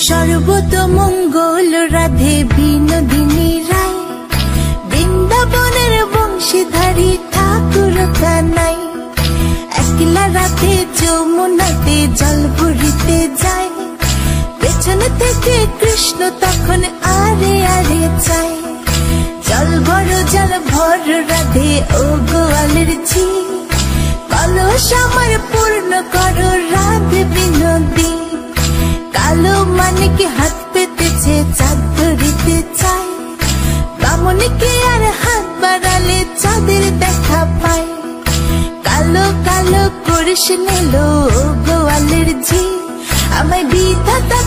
সর্বতমঙ্গল রাধে বিনোদিনী রায়, বৃন্দাবনের বংশীধারী ঠাকুর কানাই। একলা রাতে যমুনাতে জল ভরিতে যায়, পেছনে থেকে কৃষ্ণ তখন আরে আরে চায়। জল ভর রাধে ও গোয়ালের ঝি, কলস আমার পূর্ণ করো রাধে বিনোদী। কালো মানিকে হাত পেতেছে চাঁদ ধরিতে চায়, বামনিকে আর হাত বাড়ালে চাঁদের দেখা পায়। কালো কালো করিস নিল গোয়ালের ঝি, আমায় বিধাতা